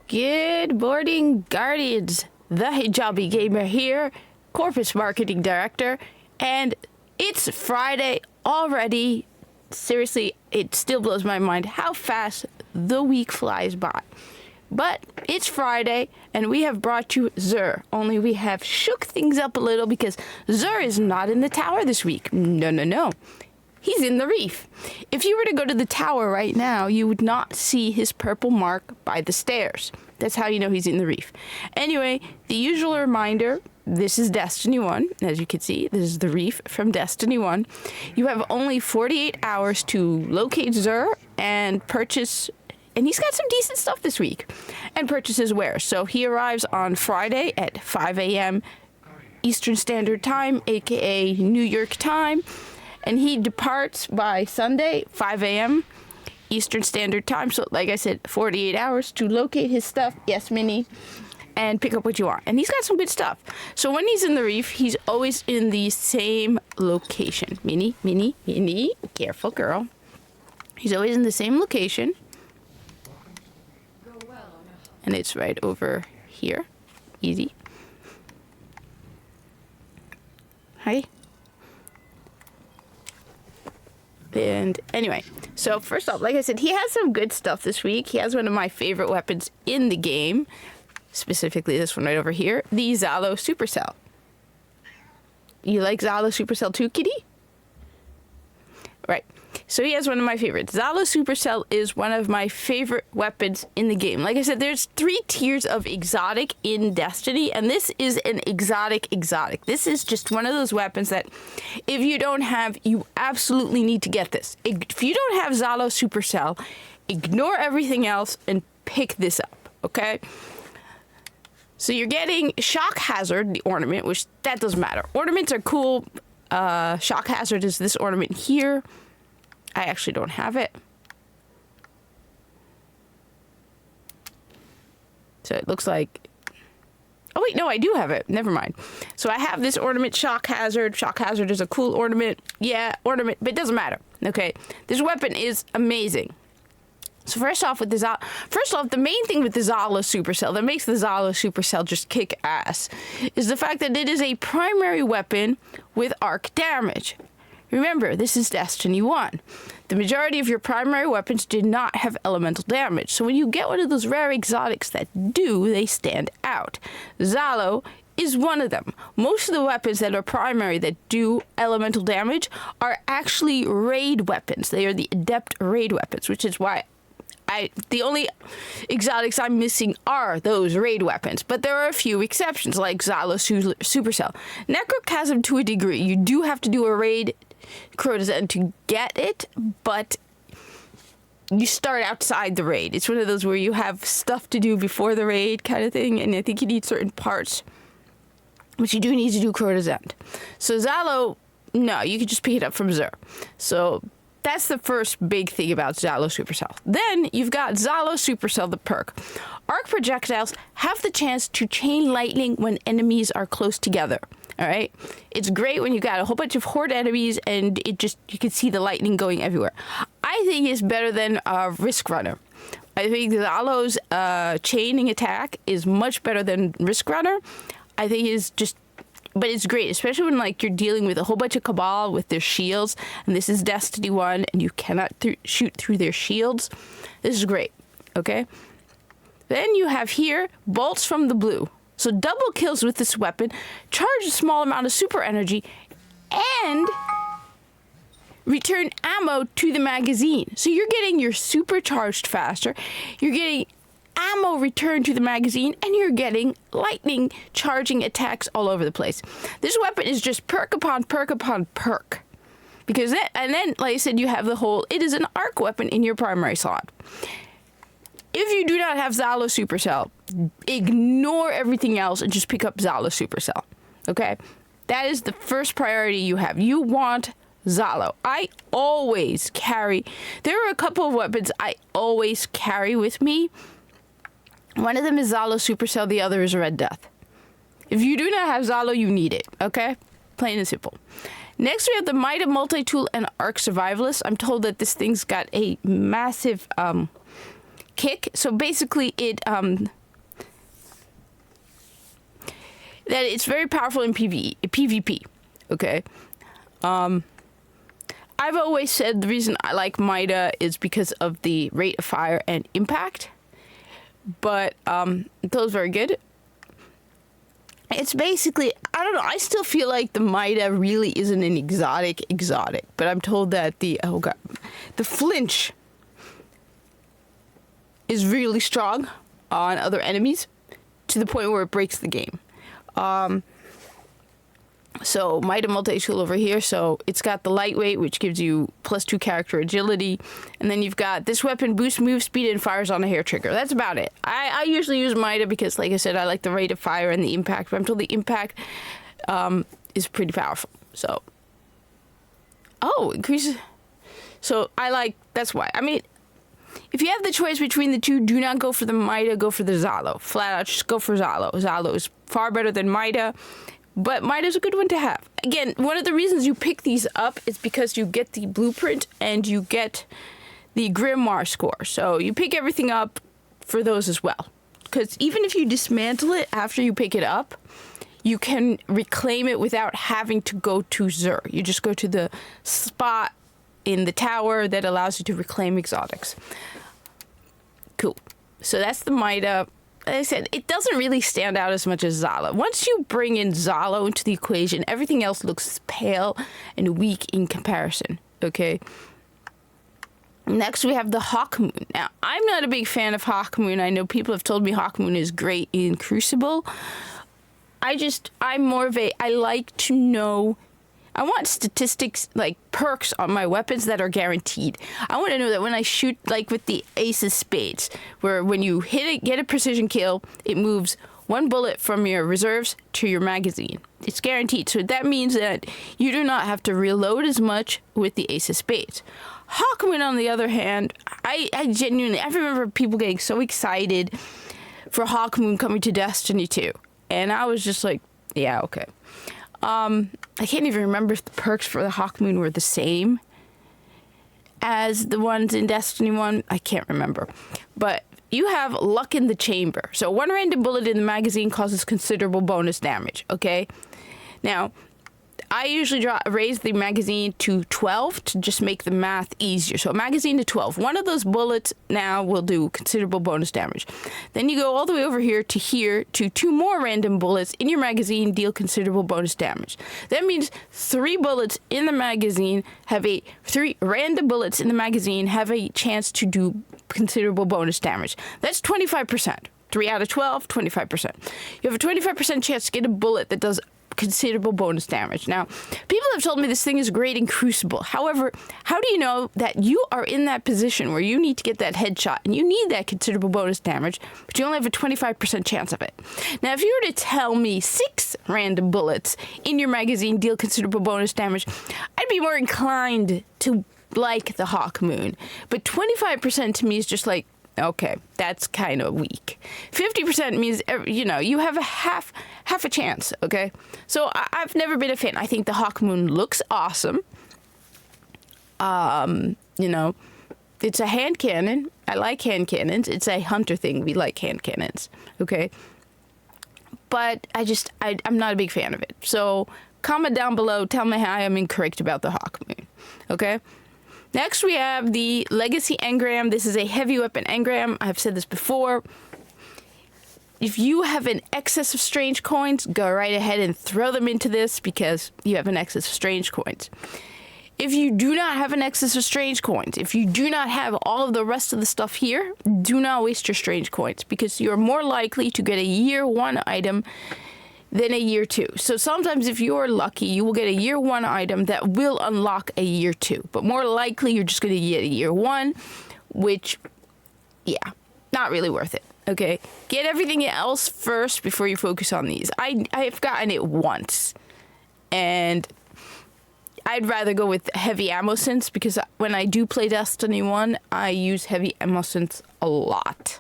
Good morning, Guardians. The Hijabi Gamer here, Corpus Marketing Director, and it's Friday already. Seriously, it still blows my mind how fast the week flies by. But it's Friday, and we have brought you Zur, only we have shook things up a little because Zur is not in the tower this week. No. He's in the reef. If you were to go to the tower right now, you would not see his purple mark by the stairs. That's how you know he's in the reef. Anyway, the usual reminder, this is Destiny 1. As you can see, this is the reef from Destiny 1. You have only 48 hours to locate Zur and purchase, and he's got some decent stuff this week, and purchase his wares. So he arrives on Friday at 5 a.m. Eastern Standard Time, aka New York time. And he departs by Sunday, 5 a.m. Eastern Standard Time. So, like I said, 48 hours to locate his stuff. Yes, Minnie. And pick up what you want. And he's got some good stuff. So, when he's in the reef, he's always in the same location. Minnie. Careful, girl. He's always in the same location. And it's right over here. Easy. Hi. And anyway, so first off, like I said, he has some good stuff this week. He has one of my favorite weapons in the game, specifically this one right over here, the Zalo Supercell. You like Zalo Supercell too, kitty? Right. So he has one of my favorites. Zalo Supercell is one of my favorite weapons in the game. Like I said, there's 3 tiers of exotic in Destiny, and this is an exotic. This is just one of those weapons that if you don't have, you absolutely need to get this. If you don't have Zalo Supercell, ignore everything else and pick this up, okay? So you're getting Shock Hazard, the ornament, which that doesn't matter. Ornaments are cool. Shock Hazard is this ornament here. I actually don't have it. So it looks like... Oh, wait, no, I do have it. Never mind. So I have this ornament, Shock Hazard. Shock Hazard is a cool ornament. Yeah, ornament, but it doesn't matter. Okay, this weapon is amazing. So first off, the main thing with the Zalo Supercell that makes the Zalo Supercell just kick ass is the fact that it is a primary weapon with arc damage. Remember, this is Destiny 1. The majority of your primary weapons did not have elemental damage. So when you get one of those rare exotics that do, they stand out. Zalo is one of them. Most of the weapons that are primary that do elemental damage are actually raid weapons. They are the adept raid weapons, which is why the only exotics I'm missing are those raid weapons, but there are a few exceptions like Zalo Supercell. Necrochasm to a degree, you do have to do a raid Crotazend to get it, but you start outside the raid. It's one of those where you have stuff to do before the raid kind of thing, and I think you need certain parts, but you do need to do Crotazend. So Zalo, no, you can just pick it up from Zur. So that's the first big thing about Zalo Supercell. Then you've got Zalo Supercell, the perk. Arc projectiles have the chance to chain lightning when enemies are close together. All right, it's great when you got a whole bunch of horde enemies and you can see the lightning going everywhere. I think it's better than Risk Runner. I think Zalo's chaining attack is much better than Risk Runner. I think but it's great, especially when like you're dealing with a whole bunch of Cabal with their shields, and this is Destiny 1, and you cannot shoot through their shields. This is great, okay? Then you have here bolts from the blue. So double kills with this weapon, charge a small amount of super energy, and return ammo to the magazine. So you're getting your supercharged faster, you're getting ammo returned to the magazine, and you're getting lightning charging attacks all over the place. This weapon is just perk upon perk upon perk. And then, like I said, you have it is an arc weapon in your primary slot. If you do not have Zalo Supercell, ignore everything else and just pick up Zalo Supercell, okay? That is the first priority you have. You want Zalo. I always carry... There are a couple of weapons I always carry with me. One of them is Zalo Supercell, the other is Red Death. If you do not have Zalo, you need it, okay? Plain and simple. Next, we have the Mida Multi-Tool and Arc Survivalist. I'm told that this thing's got a massive... kick. So basically that it's very powerful in PvP. Okay. I've always said the reason I like Mida is because of the rate of fire and impact. But those very good. It's basically, I don't know, I still feel like the Mida really isn't an exotic, but I'm told that the flinch is really strong on other enemies to the point where it breaks the game. So Mida multi-tool over here, so it's got the lightweight, which gives you +2 character agility, and then you've got this weapon boosts move speed and fires on a hair trigger. That's about it. I usually use Mida because, like I said, I like the rate of fire and the impact, but I'm told the impact is pretty powerful. So, increases. So that's why. I mean, if you have the choice between the two, do not go for the Mida, go for the Zalo. Flat out, just go for Zalo. Zalo is far better than Mida. But Mida's a good one to have. Again, one of the reasons you pick these up is because you get the blueprint and you get the Grimoire score. So you pick everything up for those as well. Because even if you dismantle it after you pick it up, you can reclaim it without having to go to Zur. You just go to the spot in the tower that allows you to reclaim exotics. Cool. So that's the Mida. Like I said, it doesn't really stand out as much as Zalo. Once you bring in Zalo into the equation, everything else looks pale and weak in comparison, okay? Next, we have the Hawkmoon. Now, I'm not a big fan of Hawkmoon. I know people have told me Hawkmoon is great in Crucible. I like to know... I want statistics, like perks on my weapons that are guaranteed. I want to know that when I shoot, like with the Ace of Spades, where when you hit it, get a precision kill, it moves 1 bullet from your reserves to your magazine. It's guaranteed. So that means that you do not have to reload as much with the Ace of Spades. Hawkmoon, on the other hand, I remember people getting so excited for Hawkmoon coming to Destiny 2. And I was just like, yeah, okay. I can't even remember if the perks for the Hawkmoon were the same as the ones in Destiny 1. I can't remember. But you have Luck in the Chamber. So 1 random bullet in the magazine causes considerable bonus damage, okay? Now, I usually raise the magazine to 12 to just make the math easier. So a magazine to 12. One of those bullets now will do considerable bonus damage. Then you go all the way over here to 2 more random bullets in your magazine deal considerable bonus damage. That means 3 bullets in the magazine 3 random bullets in the magazine have a chance to do considerable bonus damage. That's 25%. 3 out of 12, 25%. You have a 25% chance to get a bullet that does considerable bonus damage. Now, people have told me this thing is great in Crucible. However, how do you know that you are in that position where you need to get that headshot and you need that considerable bonus damage, but you only have a 25% chance of it? Now, if you were to tell me 6 random bullets in your magazine deal considerable bonus damage, I'd be more inclined to like the Hawkmoon. But 25% to me is just like, okay, that's kind of weak. 50% means, you have a half a chance, okay? So I've never been a fan. I think the Hawkmoon looks awesome. It's a hand cannon. I like hand cannons. It's a hunter thing. We like hand cannons, okay? But I'm not a big fan of it. So comment down below. Tell me how I am incorrect about the Hawkmoon, okay? Next, we have the Legacy Engram. This is a heavy weapon engram. I've said this before. If you have an excess of strange coins, go right ahead and throw them into this because you have an excess of strange coins. If you do not have an excess of strange coins, if you do not have all of the rest of the stuff here, do not waste your strange coins because you're more likely to get a year 1 item than a year 2. So sometimes if you're lucky, you will get a year 1 item that will unlock a year 2. But more likely, you're just going to get a year 1, which, yeah, not really worth it. Okay? Get everything else first before you focus on these. I've gotten it once. And I'd rather go with heavy ammo synths because when I do play Destiny 1, I use heavy ammo synths a lot.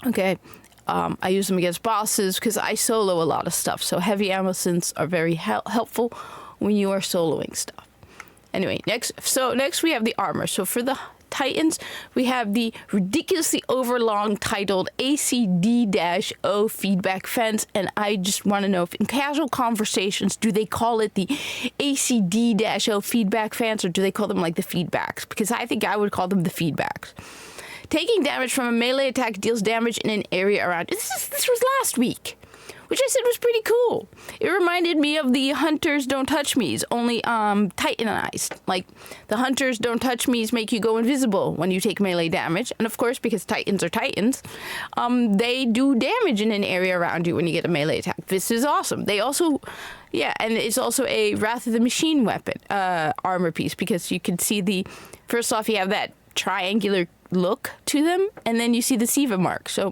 Okay? I use them against bosses because I solo a lot of stuff. So heavy ammo synths are very helpful when you are soloing stuff. Anyway, next we have the armor. So for the Titans, we have the ridiculously overlong titled ACD-O feedback fence. And I just want to know if in casual conversations, do they call it the ACD-O feedback fence, or do they call them like the feedbacks? Because I think I would call them the feedbacks. Taking damage from a melee attack deals damage in an area around. This was last week, which I said was pretty cool. It reminded me of the Hunters Don't Touch Me's, only Titanized. Like, the Hunters Don't Touch Me's make you go invisible when you take melee damage. And of course, because Titans are Titans, they do damage in an area around you when you get a melee attack. This is awesome. They also, yeah, and it's also a Wrath of the Machine weapon, armor piece, because you can see first off, you have that triangular look to them, and then you see the Siva mark. So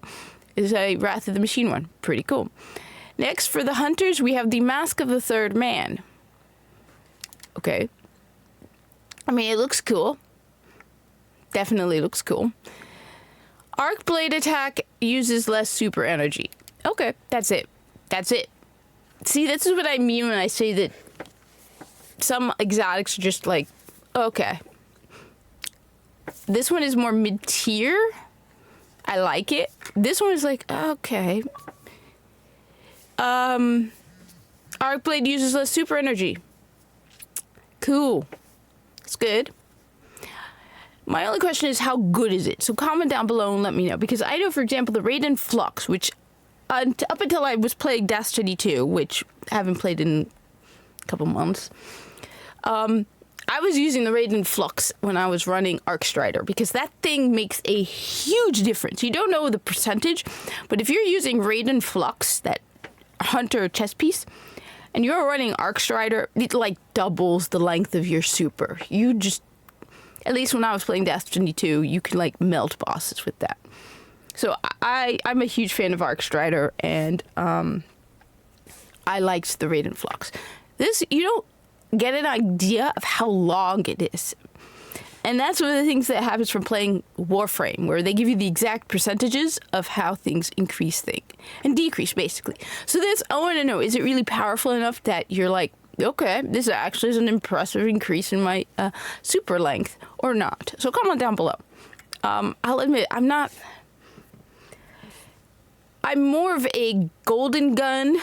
it's a Wrath of the Machine one. Pretty cool. Next, for the Hunters, we have the Mask of the Third Man. Okay. I mean, it looks cool. Definitely looks cool. Arc Blade attack uses less super energy. Okay, that's it. That's it. See, this is what I mean when I say that some exotics are just like, okay. This one is more mid-tier. I like it. This one is like, okay. Arc Blade uses less super energy. Cool. It's good. My only question is, how good is it? So comment down below and let me know. Because I know, for example, the Raiden Flux, which up until I was playing Destiny 2, which I haven't played in a couple months, I was using the Raiden Flux when I was running Arc Strider, because that thing makes a huge difference. You don't know the percentage, but if you're using Raiden Flux, that Hunter chest piece, and you're running Arc Strider, it like doubles the length of your super. You just, at least when I was playing Destiny 2, you can like melt bosses with that. So I'm a huge fan of Arc Strider, and I liked the Raiden Flux. This, you don't get an idea of how long it is. And that's one of the things that happens from playing Warframe, where they give you the exact percentages of how things increase and decrease, basically. So this, I want to know, is it really powerful enough that you're like, okay, this actually is an impressive increase in my super length, or not? So comment down below. I'll admit, I'm more of a Golden Gun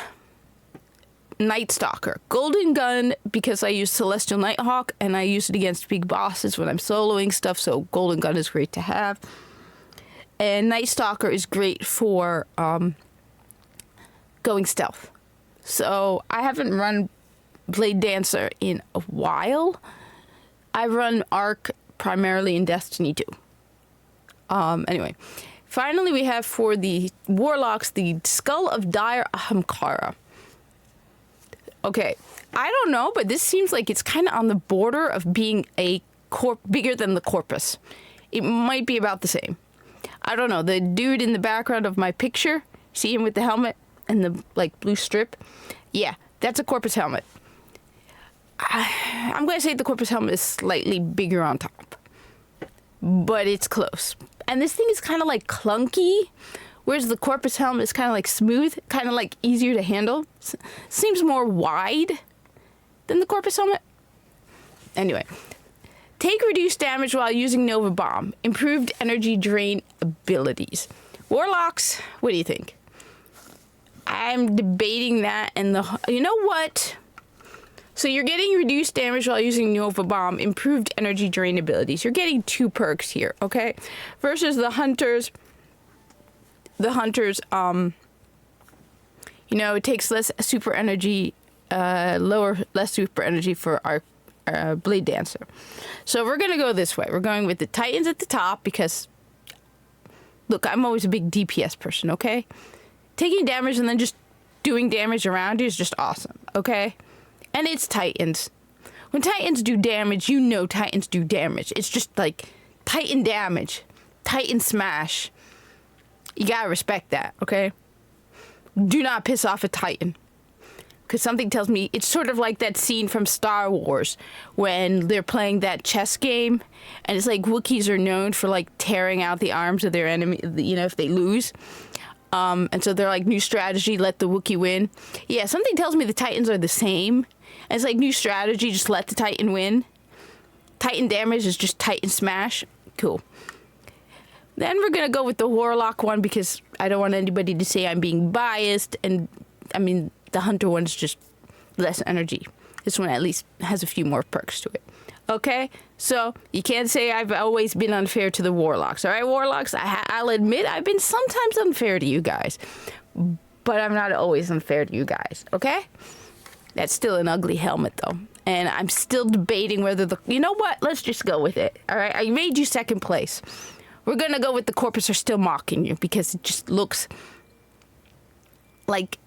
Night Stalker. Golden Gun, because I use Celestial Nighthawk, and I use it against big bosses when I'm soloing stuff, so Golden Gun is great to have. And Night Stalker is great for going stealth. So I haven't run Blade Dancer in a while. I run Arc primarily in Destiny 2. Anyway, finally we have for the Warlocks the Skull of Dire Ahamkara. Okay, I don't know, but this seems like it's kind of on the border of being a bigger than the Corpus. It might be about the same. I don't know. The dude in the background of my picture, see him with the helmet and the like blue strip? Yeah, that's a Corpus helmet. I'm going to say the Corpus helmet is slightly bigger on top, but it's close. And this thing is kind of like clunky, whereas the Corpus helmet is kind of like smooth, kind of like easier to handle. Seems more wide than the Corpus helmet. Anyway, take reduced damage while using Nova Bomb. Improved energy drain abilities. Warlocks, what do you think? I'm debating that, and you know what? So you're getting reduced damage while using Nova Bomb, improved energy drain abilities. You're getting 2 perks here, okay? Versus the Hunters. The Hunters, you know, it takes less super energy, less super energy for our Blade Dancer. So we're going to go this way. We're going with the Titans at the top because, look, I'm always a big DPS person, okay? Taking damage and then just doing damage around you is just awesome, okay? And it's Titans. When Titans do damage, you know Titans do damage. It's just like Titan damage, Titan smash. You gotta respect that, okay? Do not piss off a Titan. Because something tells me it's sort of like that scene from Star Wars when they're playing that chess game, and it's like Wookiees are known for like tearing out the arms of their enemy, you know, if they lose. And so they're like, new strategy, let the Wookiee win. Yeah, something tells me the Titans are the same. And it's like, new strategy, just let the Titan win. Titan damage is just Titan smash. Cool. Then we're going to go with the Warlock one because I don't want anybody to say I'm being biased. And, I mean, the Hunter one's just less energy. This one at least has a few more perks to it. Okay? So, you can't say I've always been unfair to the Warlocks. All right, Warlocks? I'll admit I've been sometimes unfair to you guys. But I'm not always unfair to you guys. Okay? That's still an ugly helmet, though. And I'm still debating whether the... You know what? Let's just go with it. All right? I made you second place. We're going to go with the Corpus are still mocking you because it just looks like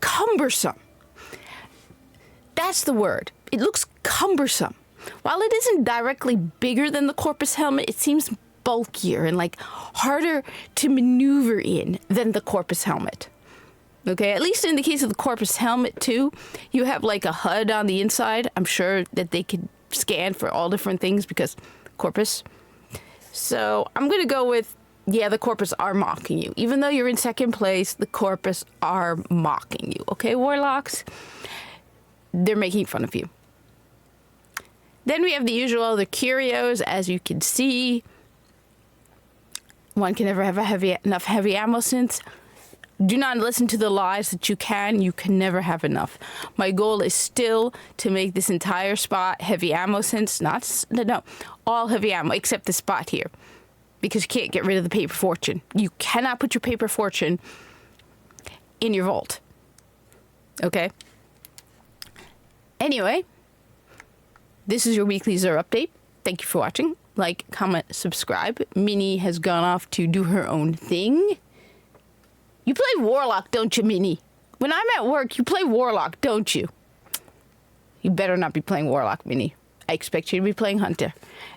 cumbersome. That's the word. It looks cumbersome. While it isn't directly bigger than the Corpus helmet, it seems bulkier and like harder to maneuver in than the Corpus helmet. Okay, at least in the case of the Corpus helmet too, you have like a HUD on the inside. I'm sure that they could scan for all different things because Corpus. So I'm going to go with, yeah, the Corpus are mocking you. Even though you're in second place, the Corpus are mocking you. Okay, Warlocks? They're making fun of you. Then we have the usual other curios, as you can see. One can never have enough heavy ammo synths. Do not listen to the lies that you can. You can never have enough. My goal is still to make this entire spot heavy ammo synths. No, all heavy ammo except the spot here. Because you can't get rid of the paper fortune. You cannot put your paper fortune in your vault. Okay? Anyway, this is your weekly Xur update. Thank you for watching. Like, comment, subscribe. Minnie has gone off to do her own thing. You play Warlock, don't you, Minnie? When I'm at work, you play Warlock, don't you? You better not be playing Warlock, Minnie. I expect you to be playing Hunter.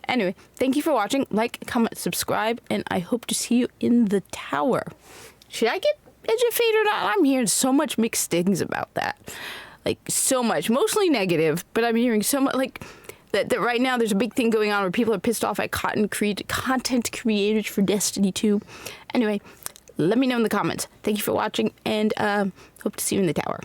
Anyway, thank you for watching. Like, comment, subscribe, and I hope to see you in the tower. Should I get Edge of Fate or not? I'm hearing so much mixed things about that. Like, so much. Mostly negative, but I'm hearing so much, like, that right now there's a big thing going on where people are pissed off at content creators for Destiny 2. Anyway, let me know in the comments. Thank you for watching, and hope to see you in the tower.